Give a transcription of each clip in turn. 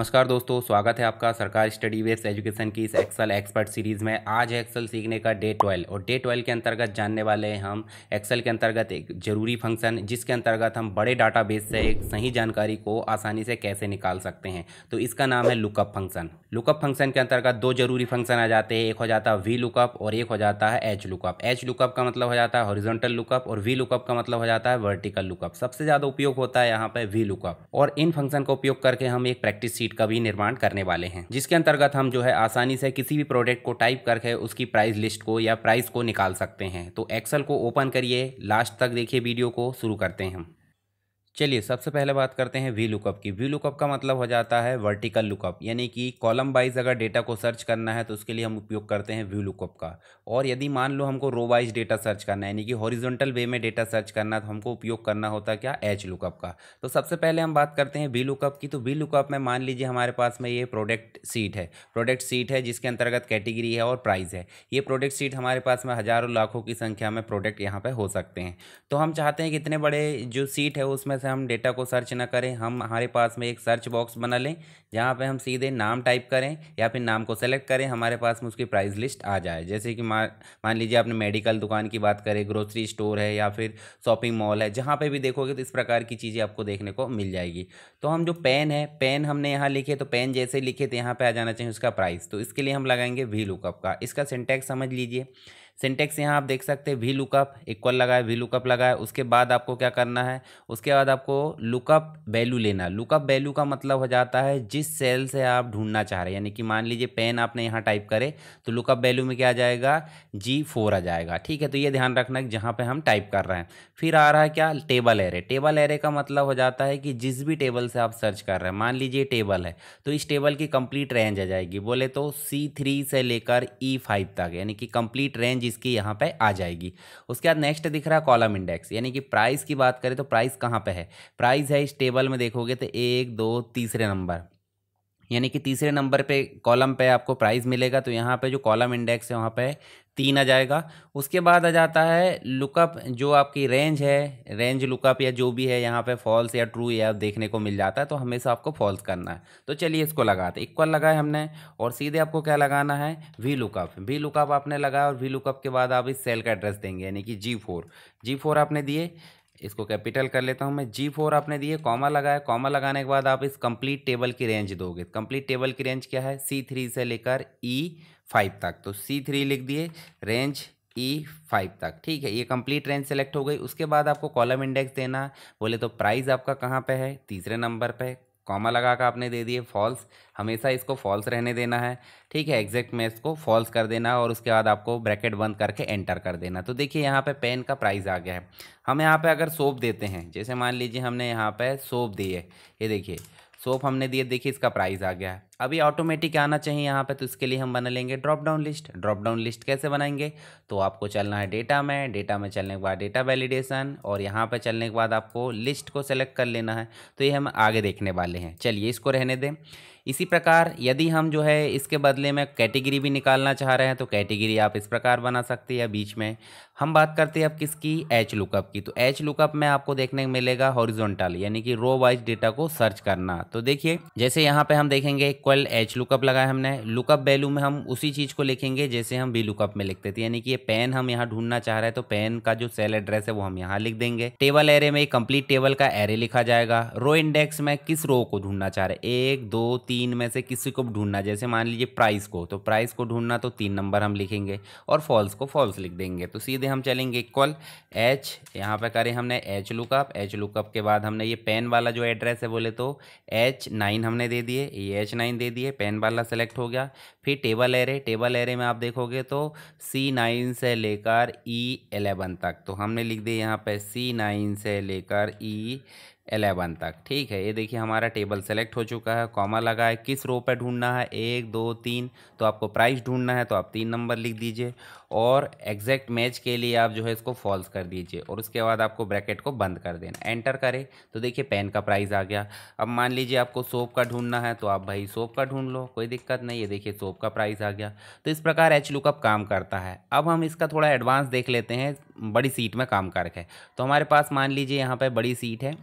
नमस्कार दोस्तों, स्वागत है आपका सरकार स्टडी बेस्ड एजुकेशन की इस एक्सेल एक्सपर्ट सीरीज़ में। आज है एक्सेल सीखने का डे 12 और डे 12 के अंतर्गत जानने वाले हैं हम एक्सेल के अंतर्गत एक ज़रूरी फंक्शन जिसके अंतर्गत हम बड़े डाटाबेस से एक सही जानकारी को आसानी से कैसे निकाल सकते हैं। तो इसका नाम है लुकअप फंक्शन। लुकअप फंक्शन के अंतर्गत दो जरूरी फंक्शन आ जाते हैं, एक हो जाता है वी लुकअप और एक हो जाता है एच लुकअप। एच लुकअप का मतलब हो जाता है हॉरिजॉन्टल लुकअप और वी लुकअप का मतलब हो जाता है वर्टिकल लुकअप। सबसे ज़्यादा उपयोग होता है यहाँ पे वी लुकअप, और इन फंक्शन का उपयोग करके हम एक प्रैक्टिस शीट का भी निर्माण करने वाले हैं, जिसके अंतर्गत हम जो है आसानी से किसी भी प्रोडक्ट को टाइप करके उसकी प्राइस लिस्ट को या प्राइस को निकाल सकते हैं। तो एक्सेल को ओपन करिए, लास्ट तक देखिए वीडियो को, शुरू करते हैं हम। चलिए सबसे पहले बात करते हैं वी लुकअप की। वी लुकअप का मतलब हो जाता है वर्टिकल लुकअप, यानी कि कॉलम वाइज अगर डेटा को सर्च करना है तो उसके लिए हम उपयोग करते हैं वी लुकअप का। और यदि मान लो हमको रो वाइज डेटा सर्च करना है, यानी कि हॉरिजॉन्टल वे में डेटा सर्च करना है, तो हमको उपयोग करना होता है क्या, एच लुकअप का। तो सबसे पहले हम बात करते हैं वी लुकअप की। तो वी लुकअप में मान लीजिए हमारे पास में ये प्रोडक्ट सीट है जिसके अंतर्गत कैटेगरी है और प्राइस है। ये प्रोडक्ट सीट हमारे पास में हज़ारों लाखों की संख्या में प्रोडक्ट यहाँ पे हो सकते हैं। तो हम चाहते हैं कि इतने बड़े जो सीट है उसमें से हम डेटा को सर्च ना करें, हम हमारे पास में एक सर्च बॉक्स बना लें जहाँ पे हम सीधे नाम टाइप करें या फिर नाम को सेलेक्ट करें, हमारे पास में उसकी प्राइस लिस्ट आ जाए। जैसे कि मान लीजिए आपने मेडिकल दुकान की बात करें, ग्रोसरी स्टोर है या फिर शॉपिंग मॉल है, जहाँ पे भी देखोगे तो इस प्रकार की चीज़ें आपको देखने को मिल जाएगी। तो हम जो पेन है, पेन हमने यहाँ लिखे तो पेन जैसे लिखे तो यहाँ पे आ जाना चाहिए उसका प्राइस। तो इसके लिए हम लगाएंगे वी लुकअप का। इसका सिंटैक्स समझ लीजिए। सिंटेक्स यहाँ आप देख सकते हैं, वी लुकअप इक्वल लगाए, वी लुकअप लगाए, उसके बाद आपको क्या करना है, उसके बाद आपको लुकअप वैल्यू लेना। लुकअप वैल्यू का मतलब हो जाता है जिस सेल से आप ढूंढना चाह रहे हैं, यानी कि मान लीजिए पेन आपने यहाँ टाइप करे तो लुकअप वैल्यू में क्या आ जाएगा, G4 आ जाएगा। ठीक है, तो ये ध्यान रखना कि जहाँ पे हम टाइप कर रहे हैं। फिर आ रहा है क्या, टेबल एरे। टेबल एरे का मतलब हो जाता है कि जिस भी टेबल से आप सर्च कर रहे हैं, मान लीजिए टेबल है तो इस टेबल की कंप्लीट रेंज आ जाएगी, बोले तो C3 से लेकर E5 तक, यानी कि कंप्लीट रेंज इसकी यहाँ पे आ जाएगी। उसके बाद नेक्स्ट दिख रहा है कॉलम इंडेक्स, यानी कि प्राइस की बात करें तो प्राइस कहाँ पे है, प्राइस है इस टेबल में देखोगे तो 1 2 तीसरे नंबर, यानी कि तीसरे नंबर पे कॉलम पे आपको प्राइस मिलेगा। तो यहाँ पे जो कॉलम इंडेक्स है वहाँ पे 3 आ जाएगा। उसके बाद आ जाता है लुकअप, जो आपकी रेंज है, रेंज लुकअप या जो भी है यहाँ पे फॉल्स या ट्रू या देखने को मिल जाता है, तो हमेशा आपको फॉल्स करना है। तो चलिए इसको लगाते, इक्वल लगाए हमने और सीधे आपको क्या लगाना है, वी लुकअप। वी लुकअप आपने लगाया और वी लुकअप के बाद आप इस सेल का एड्रेस देंगे, यानी कि G4 आपने दिए। इसको कैपिटल कर लेता हूँ मैं, G4 आपने दिए, कॉमा लगाया। कॉमा लगाने के बाद आप इस कंप्लीट टेबल की रेंज दोगे। कंप्लीट टेबल की रेंज क्या है, C3 से लेकर E5 तक। तो C3 लिख दिए, रेंज E5 तक। ठीक है, ये कंप्लीट रेंज सेलेक्ट हो गई। उसके बाद आपको कॉलम इंडेक्स देना है, बोले तो प्राइस आपका कहाँ पे है, तीसरे नंबर पे। कॉमा लगा कर आपने दे दिए फॉल्स, हमेशा इसको फॉल्स रहने देना है। ठीक है, एग्जैक्ट में इसको फॉल्स कर देना और उसके बाद आपको ब्रैकेट बंद करके एंटर कर देना। तो देखिए यहाँ पे पेन का प्राइस आ गया है। हम यहाँ पे अगर सोप देते हैं, जैसे मान लीजिए हमने यहाँ पे सोप दी है, ये देखिए सोप हमने दिए, देखिए इसका प्राइस आ गया है। अभी ऑटोमेटिक आना चाहिए यहाँ पे, तो इसके लिए हम बना लेंगे drop down list. Drop down list कैसे बनाएंगे, तो आपको चलना है डेटा में, डेटा में चलने के बाद डेटा वैलिडेशन, और यहाँ पे चलने के बाद आपको लिस्ट को सेलेक्ट कर लेना है। तो ये हम आगे देखने वाले हैं, चलिए इसको रहने दें। इसी प्रकार यदि हम जो है इसके बदले में कैटेगरी भी निकालना चाह रहे हैं तो कैटेगरी आप इस प्रकार बना सकते हैं, या बीच में हम बात करते हैं अब किसकी, एच लुकअप की। तो एच लुकअप में आपको देखने को मिलेगा हॉरिजॉन्टल, यानी कि रो वाइज डेटा को सर्च करना। तो देखिए जैसे यहाँ पे हम देखेंगे इक्वल एच लुकअप लगाया हमने, लुकअप वैल्यू में हम उसी चीज़ को लिखेंगे जैसे हम वी लुकअप में लिखते थे, यानी कि ये पेन हम यहाँ ढूंढना चाह रहे हैं तो पेन का जो सेल एड्रेस है वो हम यहाँ लिख देंगे। टेबल एरे में कंप्लीट टेबल का एरे लिखा जाएगा। रो इंडेक्स में किस रो को ढूंढना चाह रहे हैं, 1 2 3 में से किसी को ढूंढना, जैसे मान लीजिए प्राइस को, तो प्राइस को ढूंढना तो 3 नंबर हम लिखेंगे और फॉल्स को फॉल्स लिख देंगे। तो सीधे हम चलेंगे इक्वल एच, यहाँ पे करें हमने एच लुकअप। एच लुकअप के बाद हमने ये पेन वाला जो एड्रेस है बोले तो H9 हमने दे दिए, ये H9 दे दिए, पेन वाला सेलेक्ट हो गया। फिर टेबल एरे, टेबल एरे में आप देखोगे तो C9 से लेकर E11 तक, तो हमने लिख दिया यहाँ पे C9 से लेकर E11 तक। ठीक है, ये देखिए हमारा टेबल सेलेक्ट हो चुका है। कॉमा लगा है, किस रो पे ढूंढना है, 1 2 3, तो आपको प्राइस ढूंढना है तो आप 3 नंबर लिख दीजिए और एग्जैक्ट मैच के लिए आप जो है इसको फॉल्स कर दीजिए और उसके बाद आपको ब्रैकेट को बंद कर देना, एंटर करें। तो देखिए पेन का प्राइस आ गया। अब मान लीजिए आपको सोप का ढूंढना है तो आप भाई सोप का ढूंढ लो, कोई दिक्कत नहीं है। देखिए सोप का प्राइस आ गया। तो इस प्रकार एच लुकअप काम करता है। अब हम इसका थोड़ा एडवांस देख लेते हैं बड़ी सीट में काम करके। तो हमारे पास मान लीजिए यहाँ पर बड़ी सीट है,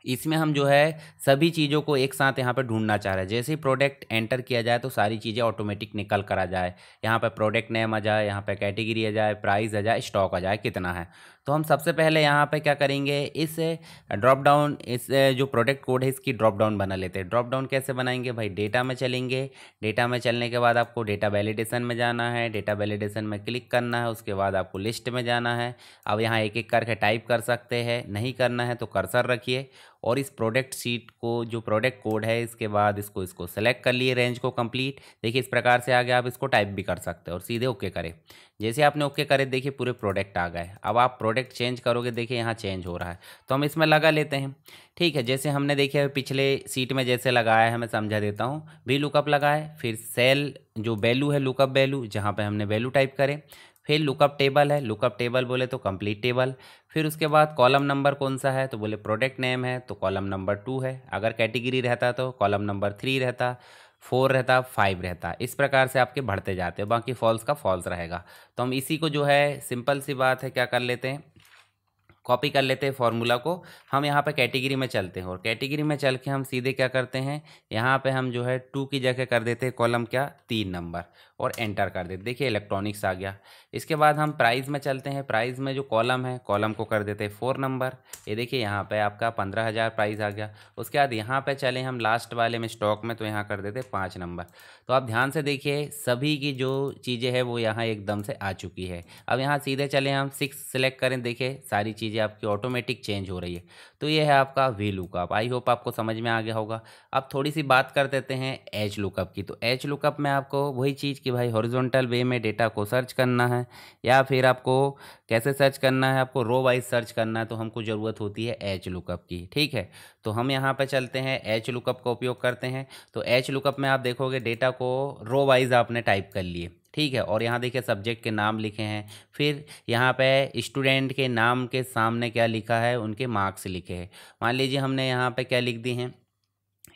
इसमें हम जो है सभी चीज़ों को एक साथ यहाँ पे ढूंढना चाह रहे हैं। जैसे ही प्रोडक्ट एंटर किया जाए तो सारी चीज़ें ऑटोमेटिक निकल कर आ जाए। यहाँ पे प्रोडक्ट नेम आ जाए, यहाँ पे कैटेगरी आ जाए, प्राइस आ जाए, स्टॉक आ जाए कितना है। तो हम सबसे पहले यहाँ पे क्या करेंगे, इस ड्रॉप डाउन, इस जो प्रोडक्ट कोड है इसकी ड्रॉप डाउन बना लेते हैं। ड्रॉप डाउन कैसे बनाएंगे भाई, डेटा में चलेंगे। डेटा में चलने के बाद आपको डेटा वैलिडेशन में जाना है, डेटा वैलिडेशन में क्लिक करना है, उसके बाद आपको लिस्ट में जाना है। अब यहाँ एक एक करके टाइप कर सकते हैं, नहीं करना है तो कर्सर रखिए और इस प्रोडक्ट सीट को जो प्रोडक्ट कोड है इसके बाद इसको सेलेक्ट कर लिए, रेंज को कंप्लीट। देखिए इस प्रकार से आगे आप इसको टाइप भी कर सकते हैं और सीधे ओके करें। जैसे आपने ओके करे देखिए पूरे प्रोडक्ट आ गए। अब आप प्रोडक्ट चेंज करोगे, देखिए यहाँ चेंज हो रहा है, तो हम इसमें लगा लेते हैं। ठीक है, जैसे हमने देखिए पिछले सीट में जैसे लगाया है मैं समझा देता हूँ। वी लुकअप लगाए, फिर सेल जो वैल्यू है लुकअप वैल्यू, जहाँ पे हमने वैल्यू टाइप करें, फिर लुकअप टेबल है, लुकअप टेबल बोले तो कंप्लीट टेबल। फिर उसके बाद कॉलम नंबर कौन सा है तो बोले प्रोडक्ट नेम है तो कॉलम नंबर 2 है। अगर कैटेगरी रहता तो कॉलम नंबर 3 रहता, 4 रहता, 5 रहता। इस प्रकार से आपके बढ़ते जाते हैं, बाकी फॉल्स का फॉल्स रहेगा। तो हम इसी को जो है सिंपल सी बात है क्या कर लेते हैं, कॉपी कर लेते हैं फॉर्मूला को। हम यहाँ पे कैटेगरी में चलते हैं और कैटेगरी में चल के हम सीधे क्या करते हैं, यहाँ पे हम जो है 2 की जगह कर देते हैं कॉलम क्या 3 नंबर और एंटर कर देते। देखिए इलेक्ट्रॉनिक्स आ गया। इसके बाद हम प्राइस में चलते हैं। प्राइस में जो कॉलम है कॉलम को कर देते हैं 4 नंबर। ये देखिए यहाँ पे आपका 15,000 प्राइस आ गया। उसके बाद यहाँ पे चले हम लास्ट वाले में स्टॉक में, तो यहाँ कर देते 5 नंबर। तो आप ध्यान से देखिए सभी की जो चीज़ें हैं वो यहाँ एकदम से आ चुकी है। अब यहाँ सीधे चले हम 6 सेलेक्ट करें, देखिए सारी चीज़ें आपकी ऑटोमेटिक चेंज हो रही है। तो ये है आपका वी लुकअप। आई होप आपको समझ में आ गया होगा। अब थोड़ी सी बात कर देते हैं एच लुकअप की। तो एच लुकअप में आपको वही चीज़ कि भाई हॉरिजॉन्टल वे में डेटा को सर्च करना है या फिर आपको कैसे सर्च करना है, आपको रो वाइज सर्च करना है, तो हमको ज़रूरत होती है एच लुकअप की। ठीक है, तो हम यहाँ पे चलते हैं एच लुकअप का उपयोग करते हैं। तो एच लुकअप में आप देखोगे डेटा को रो वाइज आपने टाइप कर लिए। ठीक है, और यहाँ देखिए सब्जेक्ट के नाम लिखे हैं, फिर यहाँ पे स्टूडेंट के नाम के सामने क्या लिखा है, उनके मार्क्स लिखे हैं। मान लीजिए हमने यहाँ पे क्या लिख दी हैं,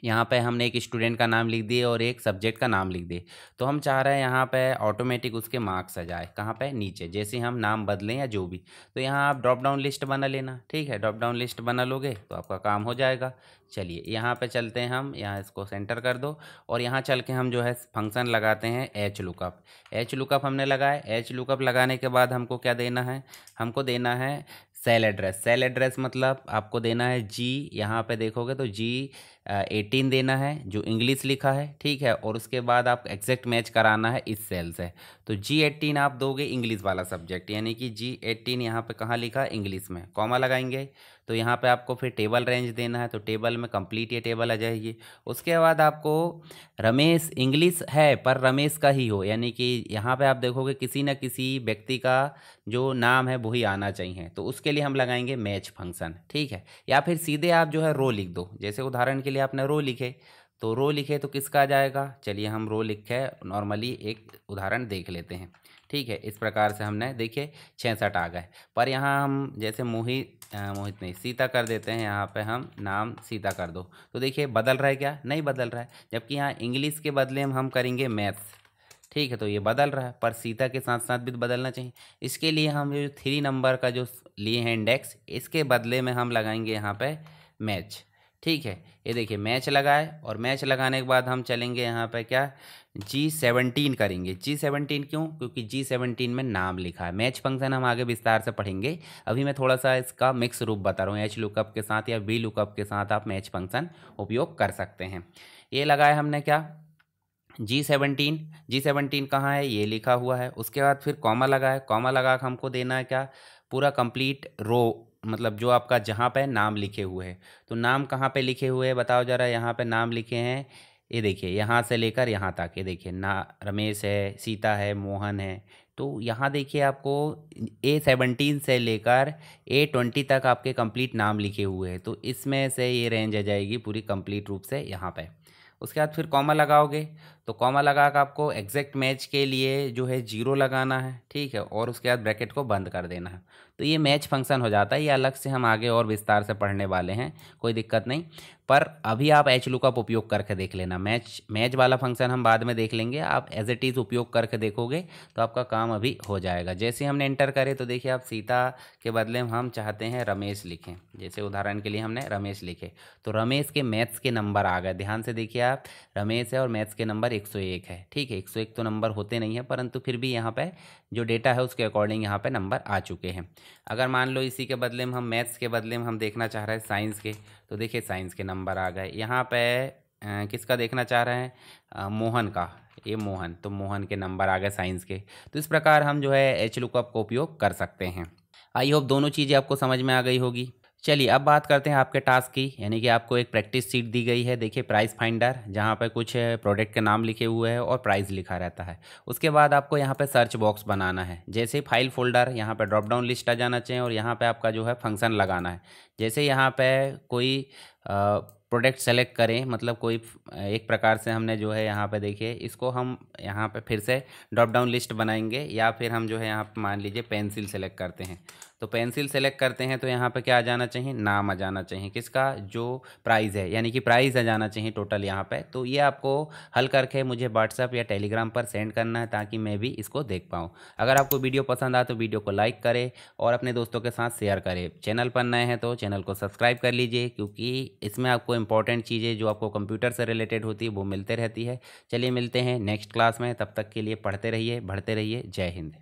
यहाँ पे हमने एक स्टूडेंट का नाम लिख दिए और एक सब्जेक्ट का नाम लिख दिए। तो हम चाह रहे हैं यहाँ पे ऑटोमेटिक उसके मार्क्स आ जाए। कहाँ पे, नीचे। जैसे हम नाम बदलें या जो भी, तो यहाँ आप ड्रॉप डाउन लिस्ट बना लेना। ठीक है, ड्रॉप डाउन लिस्ट बना लोगे तो आपका काम हो जाएगा। चलिए यहाँ पे चलते हैं हम, यहाँ इसको सेंटर कर दो और यहाँ चल के हम जो है फंक्शन लगाते हैं एच लुकअप। एच लुकअप हमने लगाया। एच लुकअप लगाने के बाद हमको क्या देना है, हमको देना है सेल एड्रेस। सेल एड्रेस मतलब आपको देना है जी, यहाँ पे देखोगे तो जी 18 देना है जो इंग्लिश लिखा है। ठीक है, और उसके बाद आप एग्जैक्ट मैच कराना है इस सेल से। तो G18 आप दोगे इंग्लिश वाला सब्जेक्ट, यानी कि G18 यहाँ पे कहाँ लिखा, इंग्लिश में। कॉमा लगाएंगे तो यहाँ पे आपको फिर टेबल रेंज देना है, तो टेबल में कंप्लीट ये टेबल आ जाएगी। उसके बाद आपको रमेश, इंग्लिश है पर रमेश का ही हो, यानी कि यहाँ पे आप देखोगे किसी न किसी व्यक्ति का जो नाम है वही आना चाहिए। तो उसके लिए हम लगाएंगे मैच फंक्शन। ठीक है, या फिर सीधे आप जो है रो लिख दो। जैसे उदाहरण के लिए आपने रो लिखे, तो रो लिखे तो किसका आ जाएगा, चलिए हम रो लिखे नॉर्मली एक उदाहरण देख लेते हैं। ठीक है, इस प्रकार से हमने देखिए 66 आ गए। पर यहाँ हम जैसे मोहित नहीं सीता कर देते हैं, यहाँ पे हम नाम सीता कर दो, तो देखिए बदल रहा है क्या, नहीं बदल रहा है। जबकि यहाँ इंग्लिश के बदले हम करेंगे मैथ्स। ठीक है, तो ये बदल रहा है, पर सीता के साथ साथ भी बदलना चाहिए। इसके लिए हम जो 3 नंबर का जो लिए हैं इंडेक्स, इसके बदले में हम लगाएंगे यहाँ पे मैच। ठीक है, ये देखिए मैच लगाए और मैच लगाने के बाद हम चलेंगे यहाँ पे क्या G17 करेंगे। G17 क्यों, क्योंकि G17 में नाम लिखा है। मैच फंक्शन हम आगे विस्तार से पढ़ेंगे, अभी मैं थोड़ा सा इसका मिक्स रूप बता रहा हूँ। एच लुकअप के साथ या वी लुकअप के साथ आप मैच फंक्शन उपयोग कर सकते हैं। ये लगाया हमने क्या G17। G17 कहाँ है, ये लिखा हुआ है। उसके बाद फिर कॉमा लगाए। कॉमा लगा के हमको देना है क्या, पूरा कंप्लीट रो, मतलब जो आपका जहाँ पे नाम लिखे हुए हैं। तो नाम कहाँ पे लिखे हुए हैं बताओ ज़रा, यहाँ पे नाम लिखे हैं, ये देखिए यहाँ से लेकर यहाँ तक। ये देखिए ना, रमेश है, सीता है, मोहन है। तो यहाँ देखिए आपको A17 से लेकर A20 तक आपके कंप्लीट नाम लिखे हुए हैं। तो इसमें से ये रेंज आ जाएगी पूरी कंप्लीट रूप से यहाँ पे। उसके बाद फिर कॉमा लगाओगे, तो कॉमा लगा कर आपको एग्जैक्ट मैच के लिए जो है 0 लगाना है। ठीक है, और उसके बाद ब्रैकेट को बंद कर देना है। तो ये मैच फंक्शन हो जाता है। ये अलग से हम आगे और विस्तार से पढ़ने वाले हैं, कोई दिक्कत नहीं। पर अभी आप एच लुकअप उपयोग करके देख लेना। मैच वाला फंक्शन हम बाद में देख लेंगे, आप एज इट इज़ उपयोग करके देखोगे तो आपका काम अभी हो जाएगा। जैसे हमने एंटर करे तो देखिए आप सीता के बदले हम चाहते हैं रमेश लिखें। जैसे उदाहरण के लिए हमने रमेश लिखे तो रमेश के मैथ्स के नंबर आ गए। ध्यान से देखिए आप, रमेश है और मैथ्स के नंबर 101 है। ठीक है, 101 तो नंबर होते नहीं है, परंतु फिर भी यहाँ पे जो डेटा है उसके अकॉर्डिंग यहाँ पे नंबर आ चुके हैं। अगर मान लो इसी के बदले में हम मैथ्स के बदले में हम देखना चाह रहे हैं साइंस के, तो देखिए साइंस के नंबर आ गए। यहाँ पे किसका देखना चाह रहे हैं, मोहन का, ये मोहन, तो मोहन के नंबर आ गए साइंस के। तो इस प्रकार हम जो है एच लुकअप का उपयोग कर सकते हैं। आई होप दोनों चीज़ें आपको समझ में आ गई होगी। चलिए अब बात करते हैं आपके टास्क की, यानी कि आपको एक प्रैक्टिस शीट दी गई है। देखिए प्राइस फाइंडर, जहाँ पे कुछ प्रोडक्ट के नाम लिखे हुए हैं और प्राइस लिखा रहता है। उसके बाद आपको यहाँ पे सर्च बॉक्स बनाना है। जैसे फाइल फोल्डर, यहाँ पे ड्रॉप डाउन लिस्ट आ जाना चाहिए और यहाँ पे आपका जो है फंक्शन लगाना है। जैसे यहाँ पे कोई प्रोडक्ट सेलेक्ट करें, मतलब कोई एक प्रकार से हमने जो है यहाँ पे देखिए इसको हम यहाँ पे फिर से ड्रॉप डाउन लिस्ट बनाएंगे, या फिर हम जो है यहाँ पे मान लीजिए पेंसिल सेलेक्ट करते हैं। तो पेंसिल सेलेक्ट करते हैं तो यहाँ पे क्या आ जाना चाहिए, नाम आ जाना चाहिए किसका, जो प्राइस है, यानी कि प्राइस आ जाना चाहिए टोटल यहाँ पे। तो ये आपको हल करके मुझे व्हाट्सअप या टेलीग्राम पर सेंड करना है ताकि मैं भी इसको देख पाऊँ। अगर आपको वीडियो पसंद आए तो वीडियो को लाइक करें और अपने दोस्तों के साथ शेयर करें। चैनल पर नए हैं तो चैनल को सब्सक्राइब कर लीजिए, क्योंकि इसमें आपको इंपॉर्टेंट चीज़ें जो आपको कंप्यूटर से रिलेटेड होती है वो मिलते रहती है। चलिए मिलते हैं नेक्स्ट क्लास में, तब तक के लिए पढ़ते रहिए, बढ़ते रहिए। जय हिंद।